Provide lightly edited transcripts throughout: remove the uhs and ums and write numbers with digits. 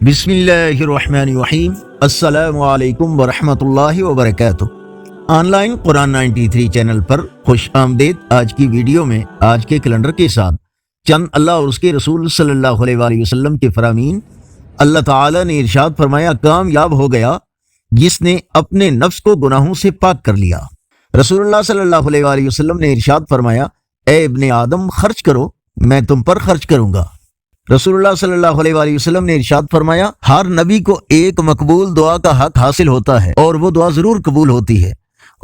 بسم اللہ الرحمن الرحیم۔ السلام علیکم ورحمۃ اللہ وبرکاتہ۔ آن لائن قرآن 93 چینل پر خوش آمدید۔ آج کی ویڈیو میں آج کے کیلنڈر کے ساتھ چند اللہ اور اس کے رسول صلی اللہ علیہ وآلہ وسلم کے فرامین۔ اللہ تعالی نے ارشاد فرمایا، کامیاب ہو گیا جس نے اپنے نفس کو گناہوں سے پاک کر لیا۔ رسول اللہ صلی اللہ علیہ وآلہ وسلم نے ارشاد فرمایا، اے ابن آدم خرچ کرو، میں تم پر خرچ کروں گا۔ رسول اللہ صلی اللہ علیہ وآلہ وسلم نے ارشاد فرمایا، ہر نبی کو ایک مقبول دعا کا حق حاصل ہوتا ہے اور وہ دعا ضرور قبول ہوتی ہے،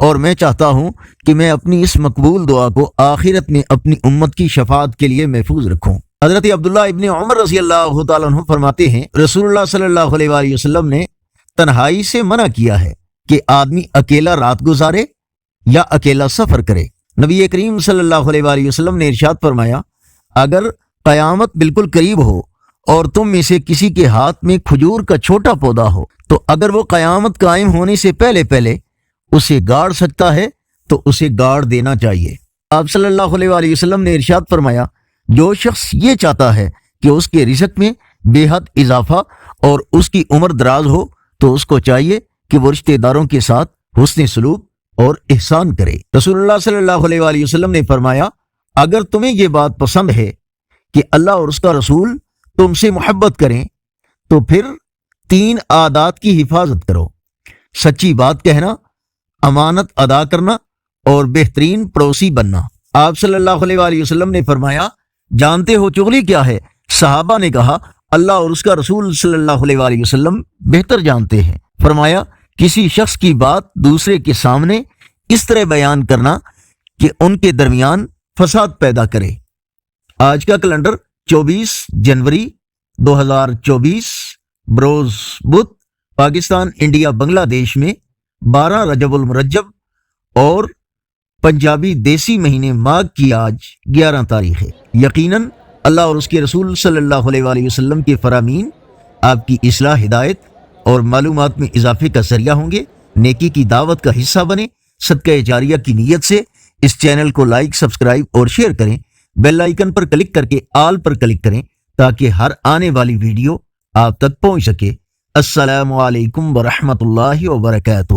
اور میں چاہتا ہوں کہ میں اپنی اس مقبول دعا کو آخرت میں اپنی امت کی شفاعت کے لیے محفوظ رکھوں۔ حضرت عبداللہ ابن عمر رضی اللہ تعالیٰ عنہ فرماتے ہیں، رسول اللہ صلی اللہ علیہ وآلہ وسلم نے تنہائی سے منع کیا ہے کہ آدمی اکیلا رات گزارے یا اکیلا سفر کرے۔ نبی کریم صلی اللہ علیہ وآلہ وسلم نے ارشاد فرمایا، اگر قیامت بالکل قریب ہو اور تم میں سے کسی کے ہاتھ میں کھجور کا چھوٹا پودا ہو تو اگر وہ قیامت قائم ہونے سے پہلے اسے گاڑ سکتا ہے تو اسے گاڑ دینا چاہیے۔ آپ صلی اللہ علیہ وآلہ وسلم نے ارشاد فرمایا، جو شخص یہ چاہتا ہے کہ اس کے رزق میں بے حد اضافہ اور اس کی عمر دراز ہو تو اس کو چاہیے کہ وہ رشتہ داروں کے ساتھ حسن سلوک اور احسان کرے۔ رسول اللہ صلی اللہ علیہ وآلہ وسلم نے فرمایا، اگر تمہیں یہ بات پسند ہے کہ اللہ اور اس کا رسول تم سے محبت کریں تو پھر 3 عادات کی حفاظت کرو: سچی بات کہنا، امانت ادا کرنا اور بہترین پڑوسی بننا۔ آپ صلی اللہ علیہ وآلہ وسلم نے فرمایا، جانتے ہو چغلی کیا ہے؟ صحابہ نے کہا، اللہ اور اس کا رسول صلی اللہ علیہ وآلہ وسلم بہتر جانتے ہیں۔ فرمایا، کسی شخص کی بات دوسرے کے سامنے اس طرح بیان کرنا کہ ان کے درمیان فساد پیدا کرے۔ آج کا کیلنڈر 24 جنوری 2024 بروز بدھ، پاکستان انڈیا بنگلہ دیش میں 12 رجب المرجب اور پنجابی دیسی مہینے ماغ کی آج 11 تاریخ ہے۔ یقیناً اللہ اور اس کے رسول صلی اللہ علیہ وآلہ وسلم کے فرامین آپ کی اصلاح، ہدایت اور معلومات میں اضافے کا ذریعہ ہوں گے۔ نیکی کی دعوت کا حصہ بنیں۔ صدقہ جاریہ کی نیت سے اس چینل کو لائک، سبسکرائب اور شیئر کریں۔ بیل آئیکن پر کلک کر کے آل پر کلک کریں تاکہ ہر آنے والی ویڈیو آپ تک پہنچ سکے۔ السلام علیکم ورحمۃ اللہ وبرکاتہ۔